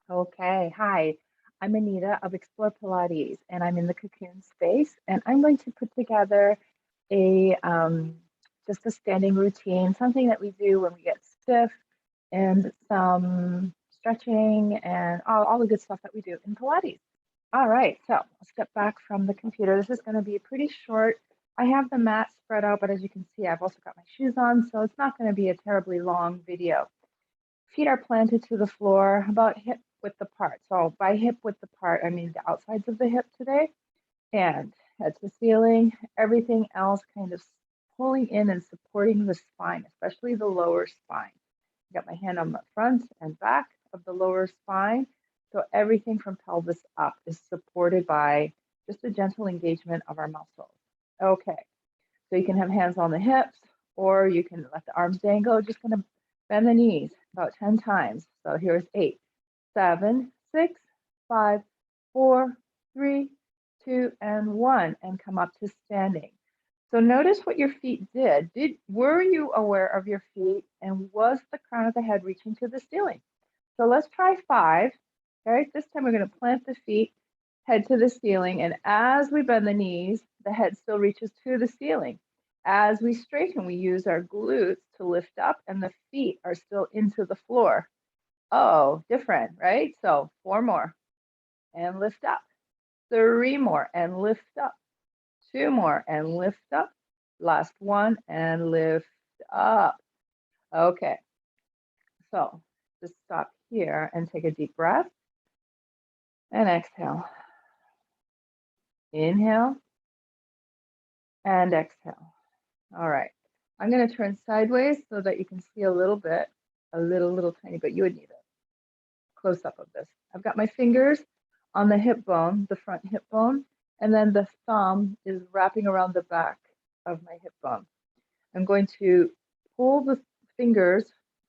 Okay, hi. I'm Anita of Explore Pilates, and I'm in the cocoon space, and I'm going to put together a just a standing routine, something that we do when we get stiff, and some stretching and all the good stuff that we do in Pilates. All right, so I'll step back from the computer. This is going to be pretty short. I have the mat spread out, but as you can see, I've also got my shoes on, so it's not going to be a terribly long video. Feet are planted to the floor about hip width apart. So by hip width apart, I mean the outsides of the hip today, and head to ceiling, everything else kind of pulling in and supporting the spine, especially the lower spine. Got my hand on the front and back of the lower spine. So everything from pelvis up is supported by just a gentle engagement of our muscles. Okay, so you can have hands on the hips, or you can let the arms dangle. Just gonna bend the knees about 10 times. So here's 8, 7, 6, 5, 4, 3, 2, and 1, and come up to standing. So notice what your feet did. Were you aware of your feet, and was the crown of the head reaching to the ceiling? So let's try 5. Okay, this time we're going to plant the feet, head to the ceiling, and as we bend the knees, the head still reaches to the ceiling. As we straighten, we use our glutes to lift up, and the feet are still into the floor. Oh, different, right? So 4 more, and lift up. 3 more, and lift up. 2 more, and lift up. Last one, and lift up. Okay, so just stop here and take a deep breath and exhale. Inhale and exhale. All right, I'm going to turn sideways so that you can see a little bit, a little tiny bit. You would need a close up of this. I've got my fingers on the hip bone, the front hip bone, and then the thumb is wrapping around the back of my hip bone. I'm going to pull the fingers,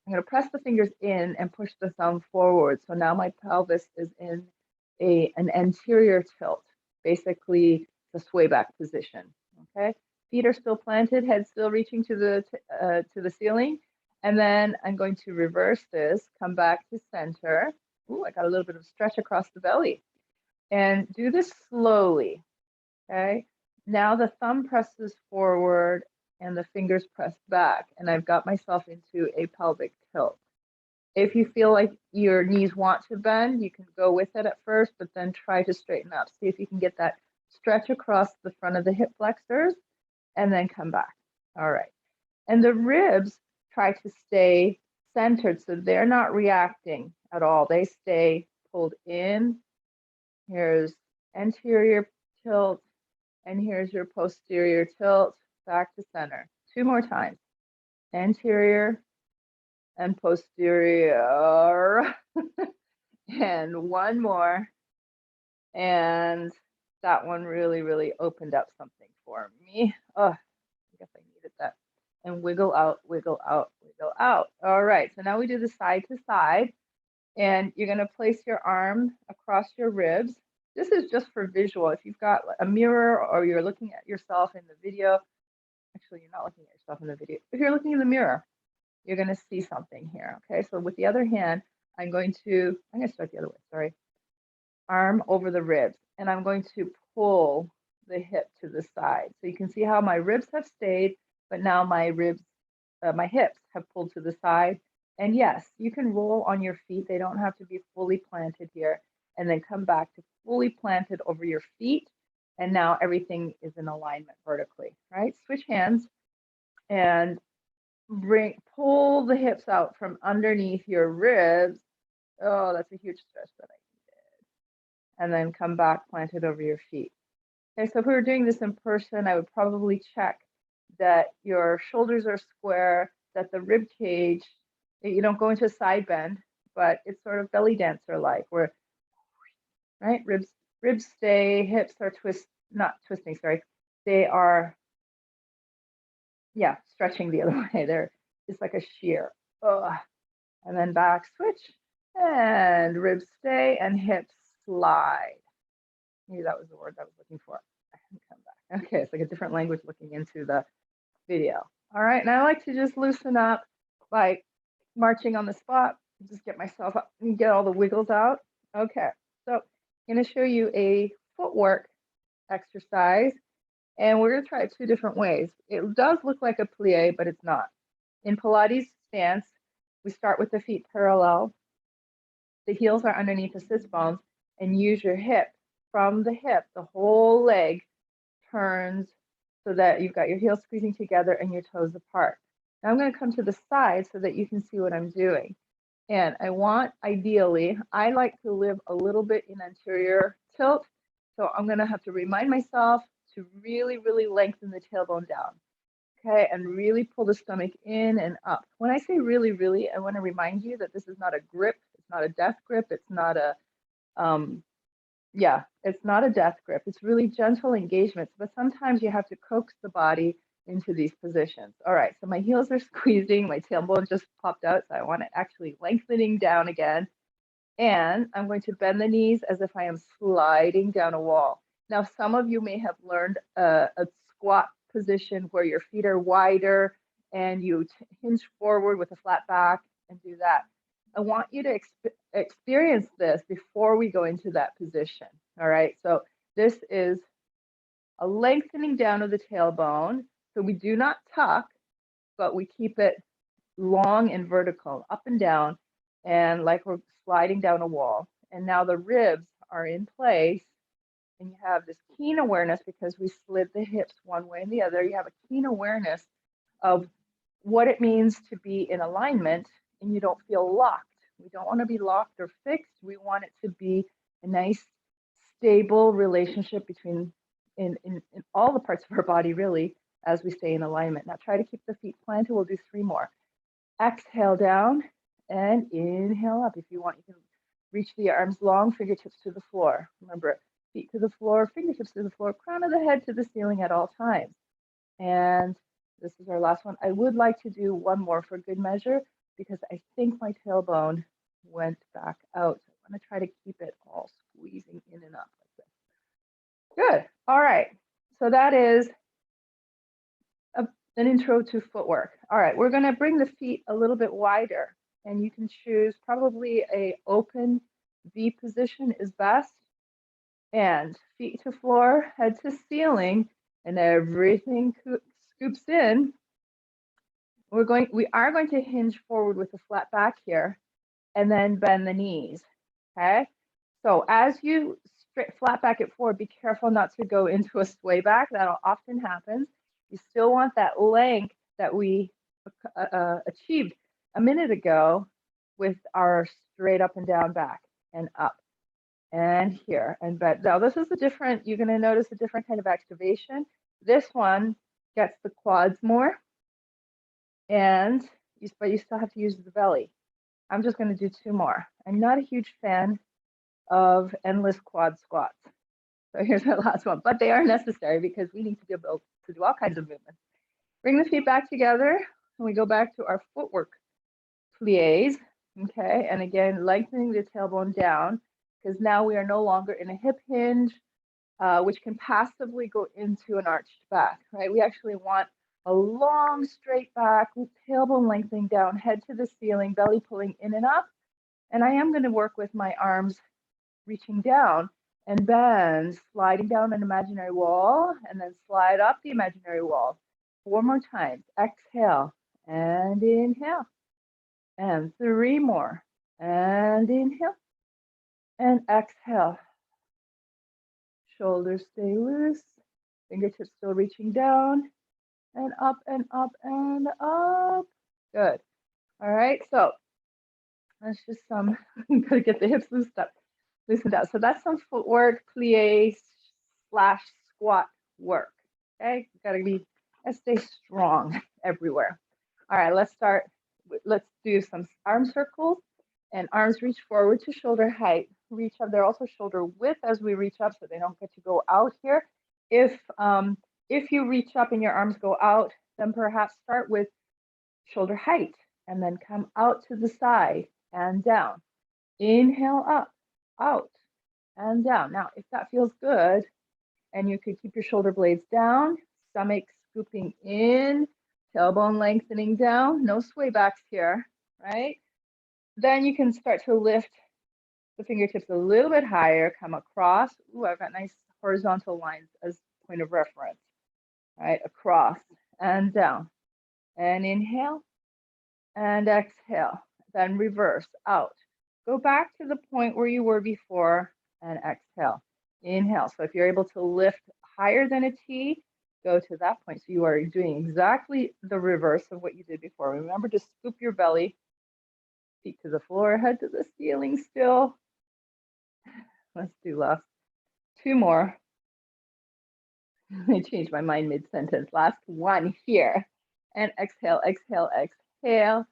I'm going to press the fingers in and push the thumb forward. So now my pelvis is in an anterior tilt, basically the sway back position. Okay, feet are still planted, head still reaching to the ceiling. And then I'm going to reverse this, come back to center. Ooh, I got a little bit of stretch across the belly. And do this slowly, okay? Now the thumb presses forward and the fingers press back, and I've got myself into a pelvic tilt. If you feel like your knees want to bend, you can go with it at first, but then try to straighten up. See if you can get that stretch across the front of the hip flexors, and then come back. All right. And the ribs try to stay centered, so they're not reacting at all. They stay pulled in. Here's anterior tilt, and here's your posterior tilt, back to center. 2 more times. Anterior and posterior. And 1 more. And that one really opened up something for me. Oh, I guess I needed that. And wiggle out, wiggle out, wiggle out. All right, so now we do the side to side. And you're going to place your arm across your ribs. This is just for visual. If you've got a mirror or you're looking at yourself in the video, actually, you're not looking at yourself in the video. If you're looking in the mirror, you're going to see something here. Okay, so with the other hand, I'm going to start the other way, sorry. Arm over the ribs, and I'm going to pull the hip to the side. So you can see how my ribs have stayed, but now my ribs, my hips have pulled to the side. And yes, you can roll on your feet. They don't have to be fully planted here. And then come back to fully planted over your feet. And now everything is in alignment vertically, right? Switch hands and pull the hips out from underneath your ribs. Oh, that's a huge stretch that I needed. And then come back planted over your feet. Okay, so if we were doing this in person, I would probably check that your shoulders are square, that the rib cage, you don't go into a side bend, but it's sort of belly dancer like, where, right, ribs stay, hips are not twisting, sorry, they are, yeah, stretching the other way. It's like a shear. Ugh. And then back switch, and ribs stay, and hips slide. Maybe that was the word I was looking for. Come back. Okay, it's like a different language looking into the video. All right, and I like to just loosen up by marching on the spot, just get myself up and get all the wiggles out. Okay, so I'm going to show you a footwork exercise, and we're going to try it two different ways. It does look like a plie, but it's not. In Pilates stance, we start with the feet parallel. The heels are underneath the sit bones, and use your hip. From the hip, the whole leg turns so that you've got your heels squeezing together and your toes apart. Now I'm going to come to the side so that you can see what I'm doing. And I want, ideally, I like to live a little bit in anterior tilt. So I'm going to have to remind myself to really, really lengthen the tailbone down. Okay, and really pull the stomach in and up. When I say really, really, I want to remind you that this is not a grip. It's not a death grip. It's not a, it's not a death grip. It's really gentle engagements, but sometimes you have to coax the body into these positions. All right, so my heels are squeezing, my tailbone just popped out, so I want it actually lengthening down again. And I'm going to bend the knees as if I am sliding down a wall. Now, some of you may have learned a squat position where your feet are wider and you hinge forward with a flat back and do that. I want you to experience this before we go into that position. All right, so this is a lengthening down of the tailbone. So we do not tuck, but we keep it long and vertical, up and down, and like we're sliding down a wall. And now the ribs are in place, and you have this keen awareness because we slid the hips one way and the other. You have a keen awareness of what it means to be in alignment, and you don't feel locked. We don't want to be locked or fixed. We want it to be a nice, stable relationship between in all the parts of our body, really, as we stay in alignment. Now try to keep the feet planted. We'll do 3 more. Exhale down and inhale up. If you want, you can reach the arms long, fingertips to the floor. Remember, feet to the floor, fingertips to the floor, crown of the head to the ceiling at all times. And this is our last one. I would like to do one more for good measure because I think my tailbone went back out. So I'm going to try to keep it all squeezing in and up like this. Good. All right. So that is an intro to footwork. All right, we're going to bring the feet a little bit wider, and you can choose probably a open V position is best, and feet to floor, head to ceiling, and everything scoops in. We are going to hinge forward with a flat back here, and then bend the knees. Okay, so as you flat back it forward, be careful not to go into a sway back. That'll often happen. You still want that length that we achieved a minute ago with our straight up and down back and up and here and bend. Now this is a different, you're going to notice a different kind of activation. This one gets the quads more, and but you still have to use the belly. I'm just going to do 2 more. I'm not a huge fan of endless quad squats. So here's my last one, but they are necessary because we need to be able to do all kinds of movements. Bring the feet back together, and we go back to our footwork plies. Okay, and again, lengthening the tailbone down because now we are no longer in a hip hinge, which can passively go into an arched back, right? We actually want a long straight back with tailbone lengthening down, head to the ceiling, belly pulling in and up. And I am going to work with my arms reaching down and bend, sliding down an imaginary wall, and then slide up the imaginary wall. 4 more times. Exhale and inhale. And 3 more. And inhale. And exhale. Shoulders stay loose. Fingertips still reaching down. And up and up and up. Good. All right. So that's just some, gotta get the hips loosened up. So that's some footwork, plie / squat work. Okay, gotta stay strong everywhere. All right, let's start. Let's do some arm circles, and arms reach forward to shoulder height. Reach up. They're also shoulder width as we reach up, so they don't get to go out here. If you reach up and your arms go out, then perhaps start with shoulder height, and then come out to the side and down. Inhale up, out, and down. Now, if that feels good, and you could keep your shoulder blades down, stomach scooping in, tailbone lengthening down, no sway backs here, right? Then you can start to lift the fingertips a little bit higher, come across. Ooh, I've got nice horizontal lines as point of reference. All right, across and down. And inhale and exhale. Then reverse out. Go back to the point where you were before and exhale. Inhale. So if you're able to lift higher than a T, go to that point. So you are doing exactly the reverse of what you did before. Remember to scoop your belly, feet to the floor, head to the ceiling still. Let's do last 2 more. I changed my mind mid-sentence. Last 1 here. And exhale, exhale, exhale.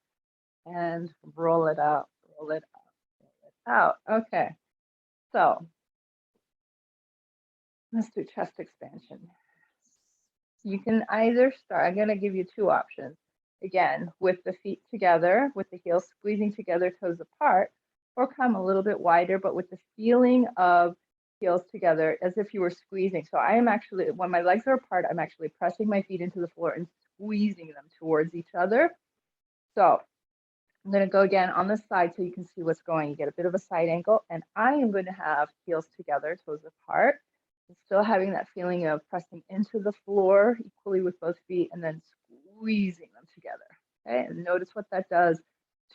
And roll it out, roll it out, roll it out. Okay. So let's do chest expansion. You can either start, I'm going to give you 2 options. Again, with the feet together, with the heels squeezing together, toes apart, or come a little bit wider, but with the feeling of heels together as if you were squeezing. So I am actually, when my legs are apart, I'm actually pressing my feet into the floor and squeezing them towards each other. So I'm going to go again on the side so you can see what's going. You get a bit of a side angle, and I am going to have heels together, toes apart. Still having that feeling of pressing into the floor equally with both feet and then squeezing them together. Okay, and notice what that does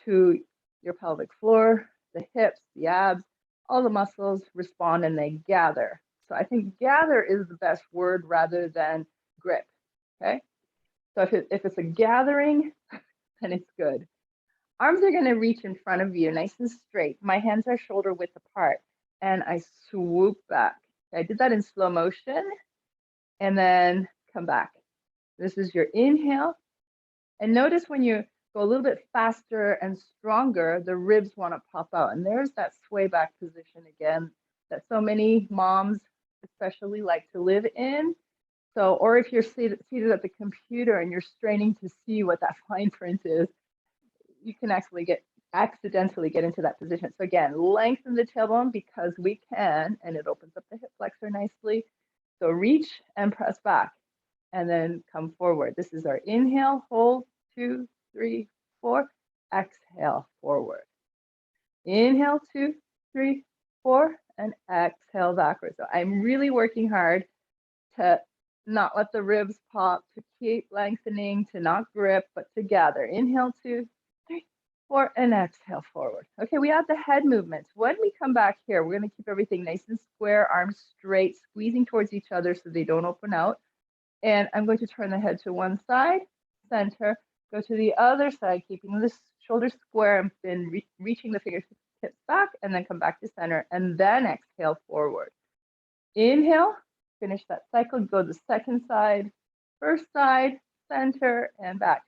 to your pelvic floor, the hips, the abs, all the muscles respond and they gather. So I think gather is the best word rather than grip. Okay, so if it's a gathering, then it's good. Arms are going to reach in front of you, nice and straight. My hands are shoulder width apart, and I swoop back. I did that in slow motion, and then come back. This is your inhale. And notice when you go a little bit faster and stronger, the ribs want to pop out. And there's that sway back position again that so many moms especially like to live in. So, or if you're seated at the computer and you're straining to see what that fine print is, you can actually accidentally get into that position. So again, lengthen the tailbone because we can, and it opens up the hip flexor nicely. So reach and press back and then come forward. This is our inhale, hold, 2, 3, 4, exhale, forward. Inhale, 2, 3, 4, and exhale backwards. So I'm really working hard to not let the ribs pop, to keep lengthening, to not grip, but to gather. Inhale, 2, 3, 4, and exhale forward. Okay, we have the head movements. When we come back here, we're going to keep everything nice and square, arms straight, squeezing towards each other so they don't open out. And I'm going to turn the head to one side, center, go to the other side, keeping the shoulders square and then reaching the fingertips back, and then come back to center, and then exhale forward. Inhale, finish that cycle, go the second side, first side, center, and back.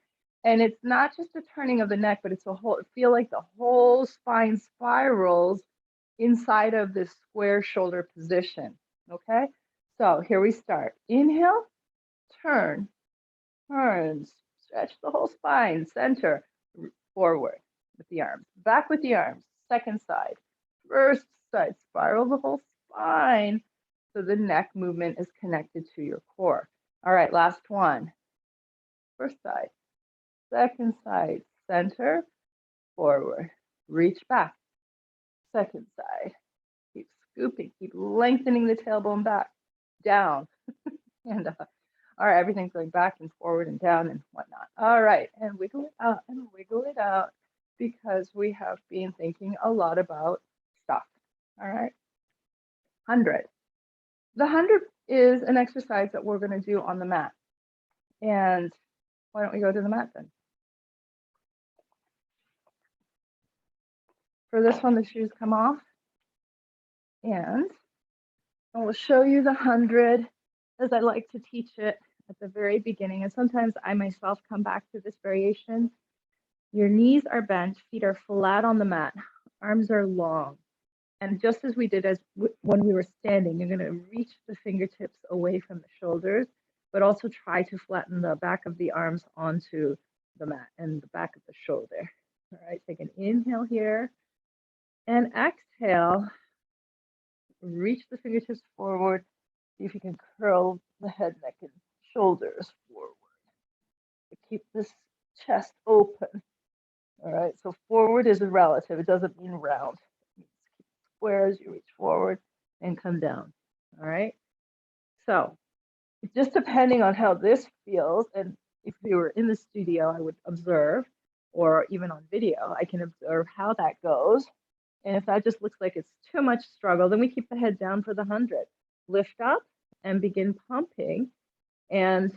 And it's not just a turning of the neck, but it's a whole, feel like the whole spine spirals inside of this square shoulder position. Okay, so here we start. Inhale, turn, turns, stretch the whole spine, center, forward with the arms, back with the arms, second side, first side, spiral the whole spine so the neck movement is connected to your core. All right, last one. First side, second side, center, forward, reach back, second side, keep scooping, keep lengthening the tailbone back, down, and up. All right, everything's going back and forward and down and whatnot. All right, and wiggle it out and wiggle it out because we have been thinking a lot about stuff. All right, 100. The 100 is an exercise that we're going to do on the mat. And why don't we go to the mat then? For this one, the shoes come off. And I will show you the 100 as I like to teach it at the very beginning. And sometimes I myself come back to this variation. Your knees are bent, feet are flat on the mat, arms are long. And just as we did when we were standing, you're going to reach the fingertips away from the shoulders, but also try to flatten the back of the arms onto the mat and the back of the shoulder. All right, take an inhale here and exhale. Reach the fingertips forward. See if you can curl the head, neck, and shoulders forward. Keep this chest open. All right, so forward is a relative. It doesn't mean round. It means keep squares, you reach forward and come down. All right. So just depending on how this feels, and if we were in the studio, I would observe, or even on video, I can observe how that goes. And if that just looks like it's too much struggle, then we keep the head down for the 100. Lift up and begin pumping. And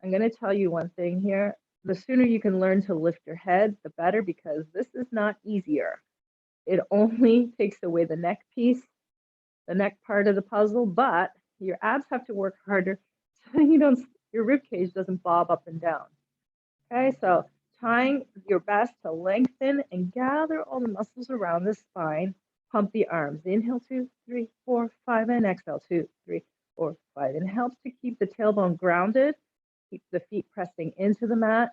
I'm going to tell you one thing here. The sooner you can learn to lift your head, the better, because this is not easier. It only takes away the neck piece, the neck part of the puzzle, but your abs have to work harder so your rib cage doesn't bob up and down. Okay, so trying your best to lengthen and gather all the muscles around the spine. Pump the arms. Inhale, 2, 3, 4, 5, and exhale, 2, 3, 4, 5. And it helps to keep the tailbone grounded. Keep the feet pressing into the mat.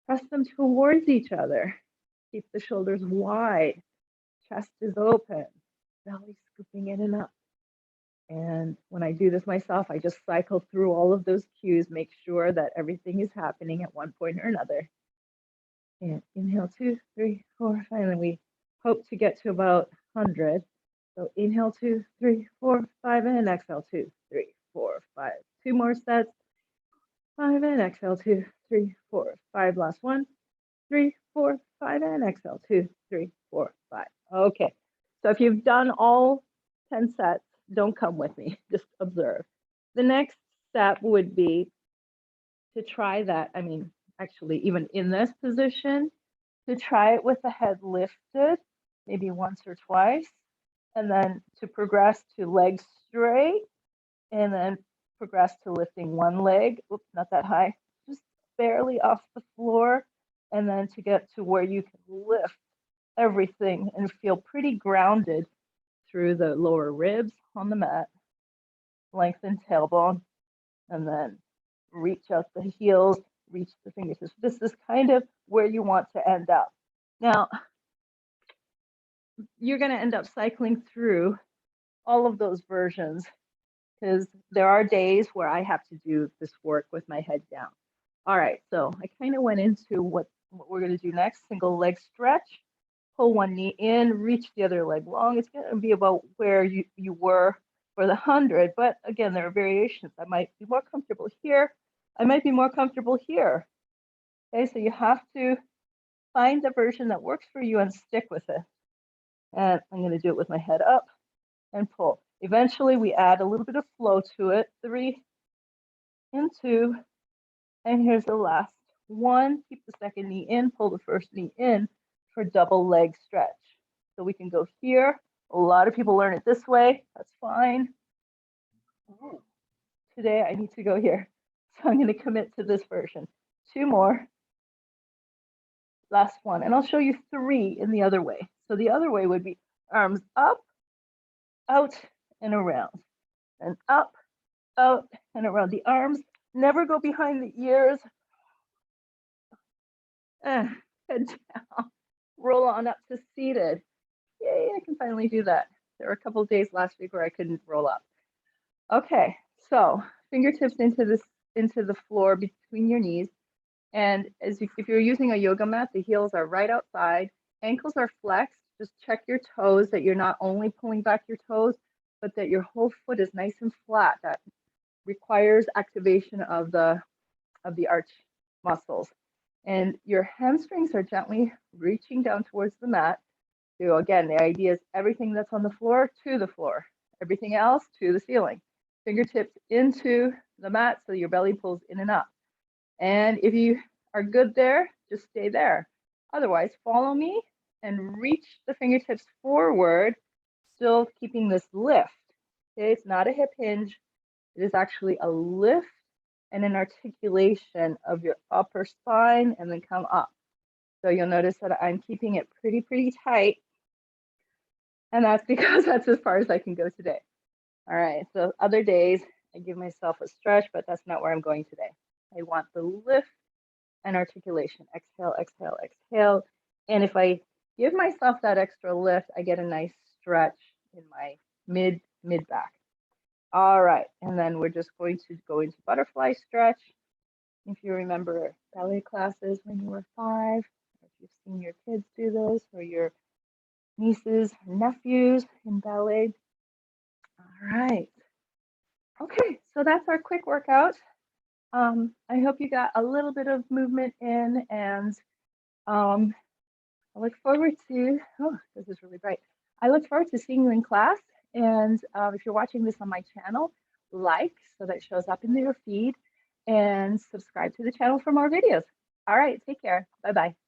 Press them towards each other. Keep the shoulders wide. Chest is open. Belly scooping in and up. And when I do this myself, I just cycle through all of those cues, make sure that everything is happening at one point or another. And inhale, 2, 3, 4, 5, and we hope to get to about 100. So inhale, 2, 3, 4, 5, and exhale, 2, 3, 4, 5. 2 more sets. 5, and exhale, 2, 3, 4, 5. Last 1, 3, 4, 5, and exhale, 2, 3, 4, 5. Okay, so if you've done all 10 sets, don't come with me, just observe. The next step would be to try that. I mean, actually, even in this position, to try it with the head lifted, maybe once or twice, and then to progress to legs straight, and then progress to lifting one leg, oops, not that high, just barely off the floor, and then to get to where you can lift everything and feel pretty grounded through the lower ribs on the mat, lengthen tailbone, and then reach out the heels, reach the fingertips. This is kind of where you want to end up. Now, you're going to end up cycling through all of those versions, because there are days where I have to do this work with my head down. All right, so I kind of went into what we're going to do next. Single leg stretch, pull one knee in, reach the other leg long. It's going to be about where you were for the 100, but again, there are variations. I might be more comfortable here. I might be more comfortable here. Okay, so you have to find the version that works for you and stick with it. And I'm going to do it with my head up and pull. Eventually, we add a little bit of flow to it. 3 and 2, and here's the last 1. Keep the second knee in, pull the first knee in for double leg stretch. So we can go here. A lot of people learn it this way. That's fine. Today, I need to go here. So I'm going to commit to this version. 2 more. Last 1. And I'll show you 3 in the other way. So the other way would be arms up, out, and around. And up, out, and around. The arms never go behind the ears. Head down. Roll on up to seated. Yay, I can finally do that. There were a couple of days last week where I couldn't roll up. Okay, so fingertips into the floor between your knees. And if you're using a yoga mat, the heels are right outside. Ankles are flexed. Just check your toes, that you're not only pulling back your toes, but that your whole foot is nice and flat. That requires activation of the arch muscles. And your hamstrings are gently reaching down towards the mat. So again, the idea is everything that's on the floor to the floor, everything else to the ceiling. Fingertips into the mat so your belly pulls in and up. And if you are good there, just stay there. Otherwise, follow me and reach the fingertips forward, still keeping this lift. Okay, it's not a hip hinge. It is actually a lift and an articulation of your upper spine, and then come up. So you'll notice that I'm keeping it pretty tight. And that's because that's as far as I can go today. All right, so other days I give myself a stretch, but that's not where I'm going today. I want the lift and articulation. Exhale, exhale, exhale. And if I give myself that extra lift, I get a nice stretch in my mid back. All right, and then we're just going to go into butterfly stretch. If you remember ballet classes when you were 5, or if you've seen your kids do those, or you're nieces, nephews in ballet. All right. Okay, so that's our quick workout. I hope you got a little bit of movement in, and I look forward to, oh, this is really bright. I look forward to seeing you in class. And if you're watching this on my channel, like so that it shows up in your feed, and subscribe to the channel for more videos. All right, take care. Bye-bye.